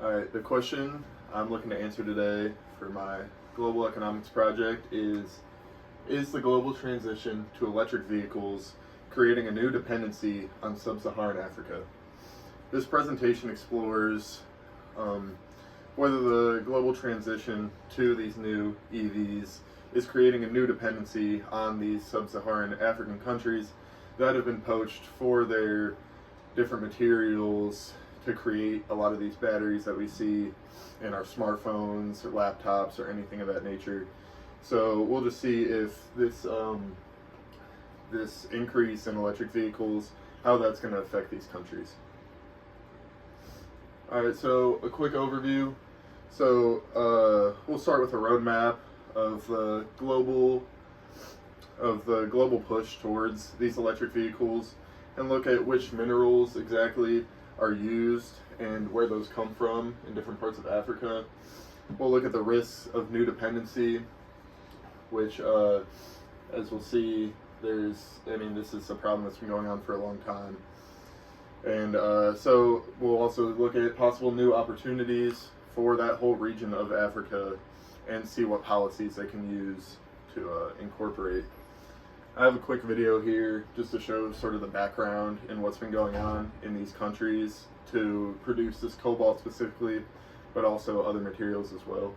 All right, the question I'm looking to answer today for my global economics project is the global transition to electric vehicles creating a new dependency on sub-Saharan Africa? This presentation explores whether the global transition to these new EVs is creating a new dependency on these sub-Saharan African countries that have been poached for their different materials to create a lot of these batteries that we see in our smartphones or laptops or anything of that nature. So we'll just see if this increase in electric vehicles, how that's going to affect these countries. All right, so a quick overview. So we'll start with a roadmap of the global push towards these electric vehicles, and look at which minerals exactly are used and where those come from in different parts of Africa. We'll look at the risks of new dependency, which, as we'll see, this is a problem that's been going on for a long time. And so we'll also look at possible new opportunities for that whole region of Africa and see what policies they can use to incorporate. I have a quick video here just to show sort of the background and what's been going on in these countries to produce this cobalt specifically, but also other materials as well.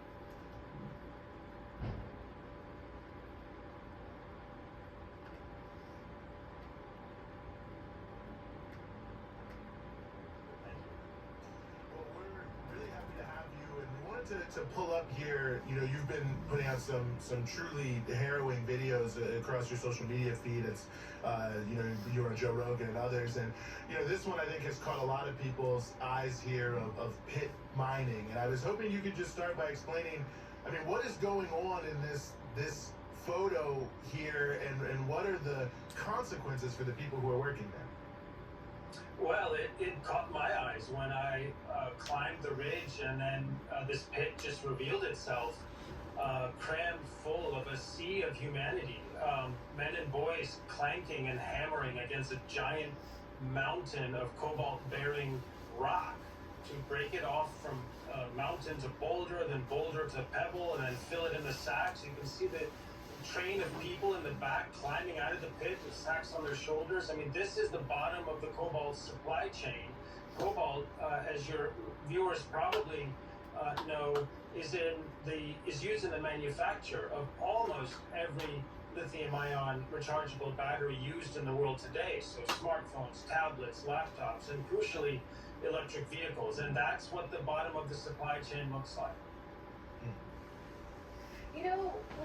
To pull up here, you've been putting out some truly harrowing videos across your social media feed. It's, you're on Joe Rogan and others, and this one I think has caught a lot of people's eyes here of pit mining. And I was hoping you could just start by explaining, what is going on in this photo here, and what are the consequences for the people who are working there? Well, it caught my eyes when I climbed the ridge, and then this pit just revealed itself, crammed full of a sea of humanity, men and boys clanking and hammering against a giant mountain of cobalt-bearing rock to break it off from mountain to boulder, then boulder to pebble, and then fill it in the sacks. You can see the train of people in the back climbing out of the pit with sacks on their shoulders. This is the bottom of the cobalt supply chain. Cobalt, as your viewers probably know, is used in the manufacture of almost every lithium-ion rechargeable battery used in the world today. So smartphones, tablets, laptops, and crucially, electric vehicles. And that's what the bottom of the supply chain looks like.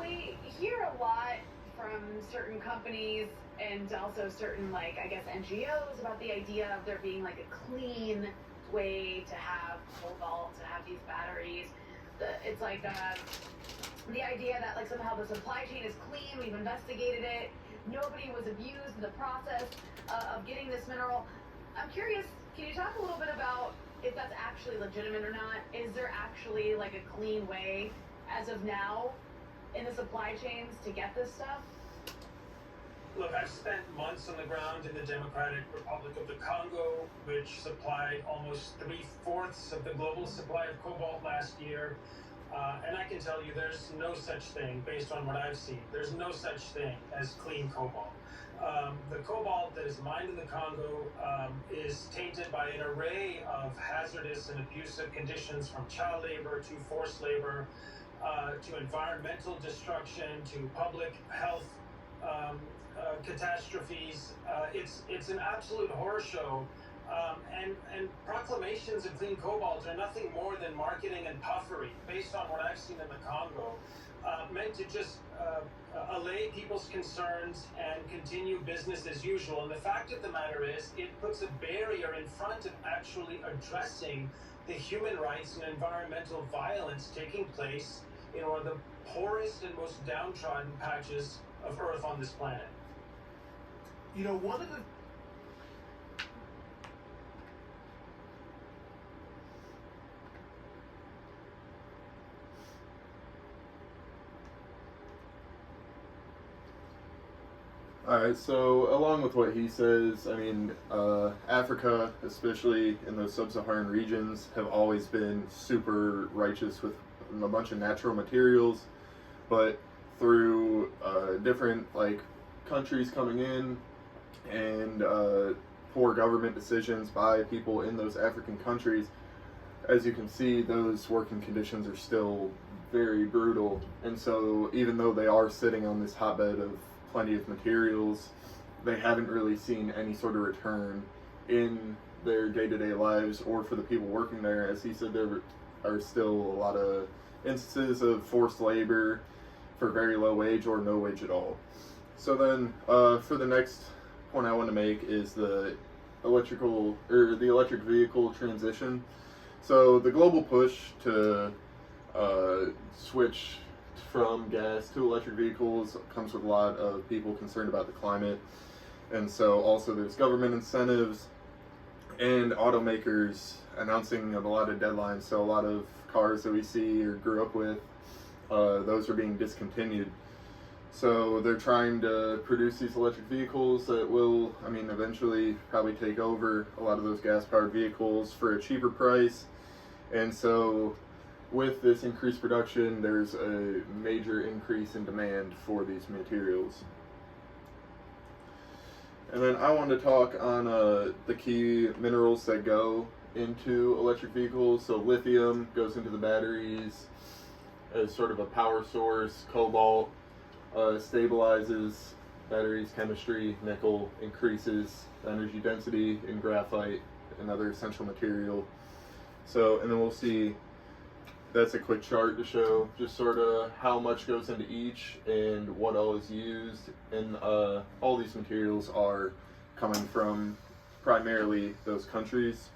We hear a lot from certain companies and also certain, NGOs about the idea of there being, a clean way to have cobalt, to have these batteries. It's the idea that, somehow the supply chain is clean, we've investigated it, nobody was abused in the process of getting this mineral. I'm curious, can you talk a little bit about if that's actually legitimate or not? Is there actually, a clean way as of now in the supply chains to get this stuff? Look, I've spent months on the ground in the Democratic Republic of the Congo, which supplied almost 3/4 of the global supply of cobalt last year. And I can tell you there's no such thing, based on what I've seen, there's no such thing as clean cobalt. The cobalt that is mined in the Congo is tainted by an array of hazardous and abusive conditions, from child labor to forced labor, to environmental destruction, to public health catastrophes. It's an absolute horror show. And proclamations of clean cobalt are nothing more than marketing and puffery, based on what I've seen in the Congo, meant to just allay people's concerns and continue business as usual. And the fact of the matter is, it puts a barrier in front of actually addressing the human rights and environmental violence taking place in one of the poorest and most downtrodden patches of Earth on this planet. One of the All Alright, so along with what he says, I mean, Africa, especially in those sub-Saharan regions, have always been super righteous with a bunch of natural materials, but through different like countries coming in and poor government decisions by people in those African countries, as you can see, those working conditions are still very brutal. And so even though they are sitting on this hotbed of plenty of materials, they haven't really seen any sort of return in their day-to-day lives or for the people working there. As he said, there are still a lot of instances of forced labor for very low wage or no wage at all. So then for the next point I want to make is the electric vehicle transition. So the global push to switch from gas to electric vehicles comes with a lot of people concerned about the climate. And so also there's government incentives and automakers announcing of a lot of deadlines. So a lot of cars that we see or grew up with, those are being discontinued. So they're trying to produce these electric vehicles that will, I mean, eventually probably take over a lot of those gas-powered vehicles for a cheaper price. And so with this increased production, there's a major increase in demand for these materials. And then I want to talk on the key minerals that go into electric vehicles. So lithium goes into the batteries as sort of a power source. Cobalt stabilizes batteries chemistry. Nickel increases the energy density in graphite, another essential material. So, and then we'll see, that's a quick chart to show just sort of how much goes into each and what all is used. And all these materials are coming from primarily those countries.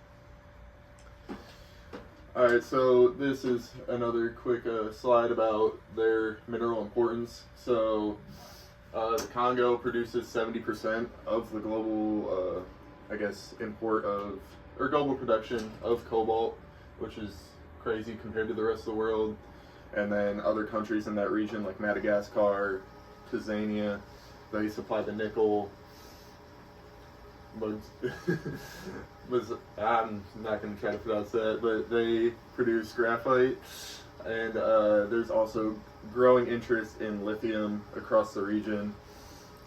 Alright, so this is another quick slide about their mineral importance. So the Congo produces 70% of the global, import of, or global production of cobalt, which is crazy compared to the rest of the world. And then other countries in that region like Madagascar, Tanzania, they supply the nickel. I'm not going to try to pronounce that, but they produce graphite. And there's also growing interest in lithium across the region.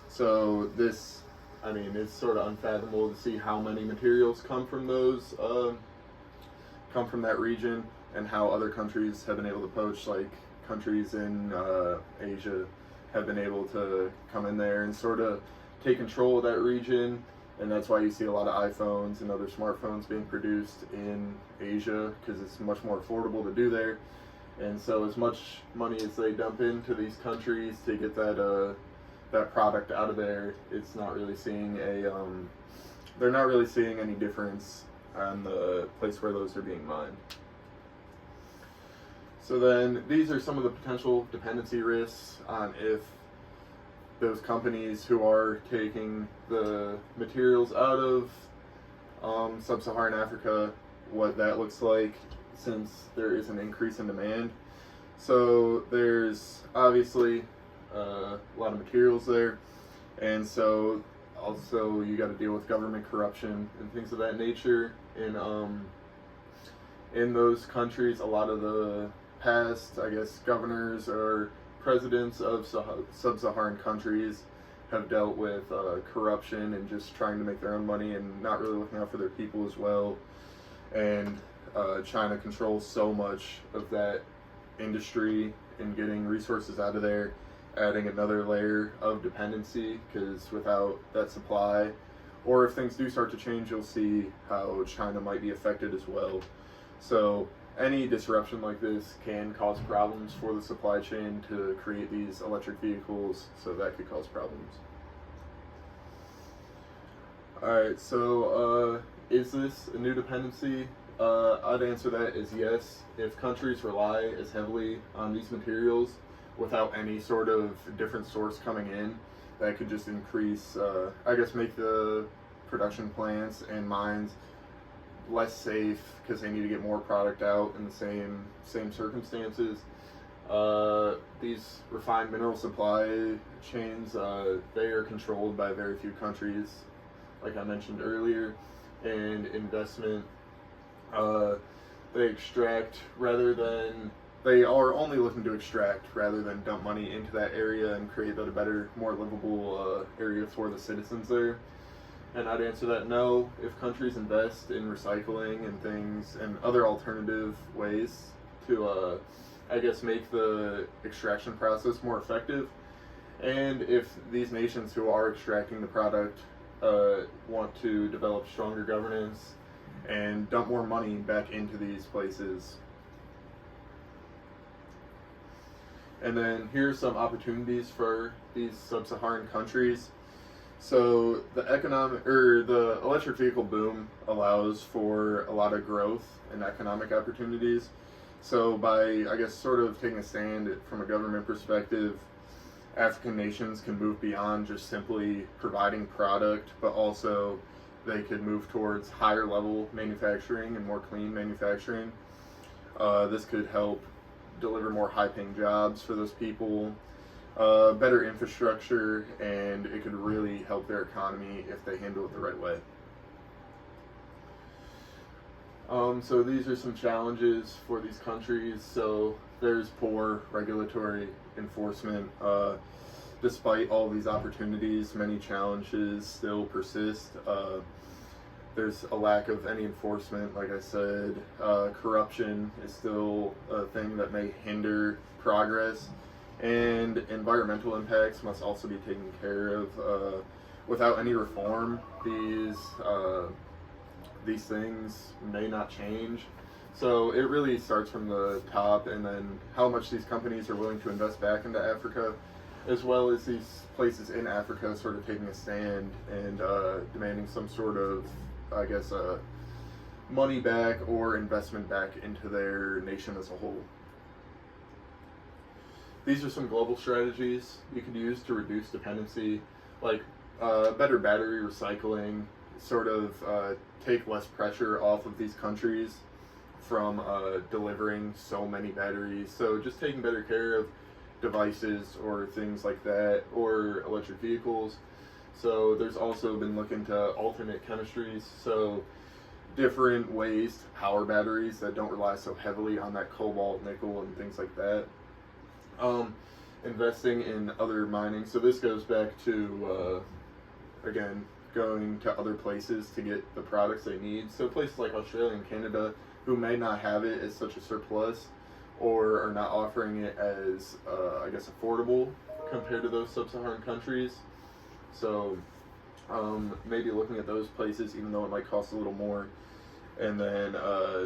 So this, I mean, it's sort of unfathomable to see how many materials come from those, come from that region, and how other countries have been able to poach, like countries in Asia have been able to come in there and sort of take control of that region. And that's why you see a lot of iPhones and other smartphones being produced in Asia, because it's much more affordable to do there. And so as much money as they dump into these countries to get that product out of there, it's not really seeing they're not really seeing any difference on the place where those are being mined. So then these are some of the potential dependency risks on if those companies who are taking the materials out of sub-Saharan Africa, what that looks like since there is an increase in demand. So there's obviously a lot of materials there, and so also you got to deal with government corruption and things of that nature. In those countries, a lot of the past, I guess, governors or presidents of sub-Saharan countries have dealt with corruption and just trying to make their own money and not really looking out for their people as well. And China controls so much of that industry and getting resources out of there, adding another layer of dependency, because without that supply, or if things do start to change, you'll see how China might be affected as well. So any disruption like this can cause problems for the supply chain to create these electric vehicles, so that could cause problems. Alright, so is this a new dependency? I'd answer that as yes. If countries rely as heavily on these materials without any sort of different source coming in, that could just increase, make the production plants and mines less safe because they need to get more product out in the same circumstances. These refined mineral supply chains, they are controlled by very few countries, like I mentioned earlier, and investment, they extract rather than, they are only looking to extract rather than dump money into that area and create a better, more livable area for the citizens there. And I'd answer that no. If countries invest in recycling and things and other alternative ways to, I guess, make the extraction process more effective, and if these nations who are extracting the product want to develop stronger governance and dump more money back into these places. And then here's some opportunities for these sub-Saharan countries. So the the electric vehicle boom allows for a lot of growth and economic opportunities. So by, I guess, sort of taking a stand from a government perspective, African nations can move beyond just simply providing product, but also they could move towards higher level manufacturing and more clean manufacturing. This could help deliver more high-paying jobs for those people, better infrastructure, and it could really help their economy if they handle it the right way. So these are some challenges for these countries. So there's poor regulatory enforcement. Despite all these opportunities, many challenges still persist. There's a lack of any enforcement, like I said. Corruption is still a thing that may hinder progress, and environmental impacts must also be taken care of. Without any reform, these things may not change. So it really starts from the top, and then how much these companies are willing to invest back into Africa, as well as these places in Africa sort of taking a stand and demanding some sort of, I guess, money back or investment back into their nation as a whole. These are some global strategies you could use to reduce dependency, like better battery recycling, sort of take less pressure off of these countries from delivering so many batteries. So just taking better care of devices or things like that, or electric vehicles. So there's also been looking to alternate chemistries, so different ways to power batteries that don't rely so heavily on that cobalt, nickel, and things like that. Investing in other mining. So this goes back to, again, going to other places to get the products they need. So places like Australia and Canada, who may not have it as such a surplus, or are not offering it as, I guess, affordable compared to those sub-Saharan countries. So maybe looking at those places, even though it might cost a little more. And then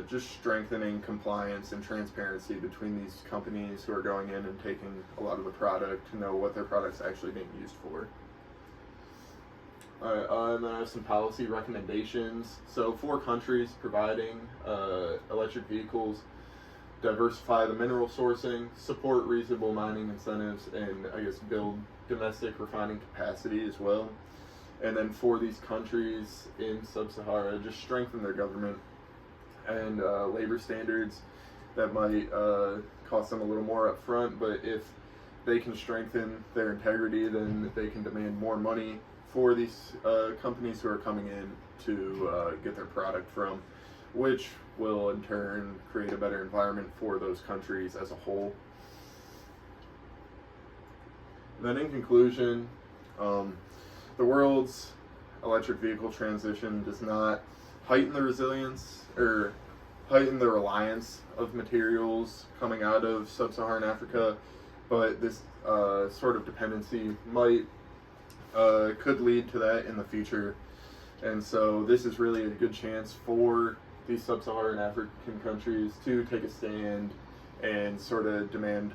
just strengthening compliance and transparency between these companies who are going in and taking a lot of the product to know what their product's actually being used for. Alright, and then I have some policy recommendations. So for countries providing electric vehicles, diversify the mineral sourcing, support reasonable mining incentives, and I guess build domestic refining capacity as well. And then for these countries in Sub-Sahara, just strengthen their government and labor standards. That might cost them a little more up front, but if they can strengthen their integrity, then they can demand more money for these companies who are coming in to get their product from, which will in turn create a better environment for those countries as a whole. Then in conclusion, the world's electric vehicle transition does not heighten the resilience or heighten the reliance of materials coming out of sub-Saharan Africa, but this sort of dependency could lead to that in the future. And so this is really a good chance for these sub-Saharan African countries to take a stand and sort of demand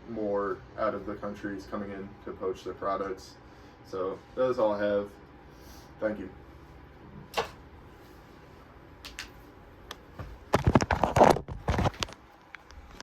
more out of the countries coming in to poach their products. So that is all I have. Thank you.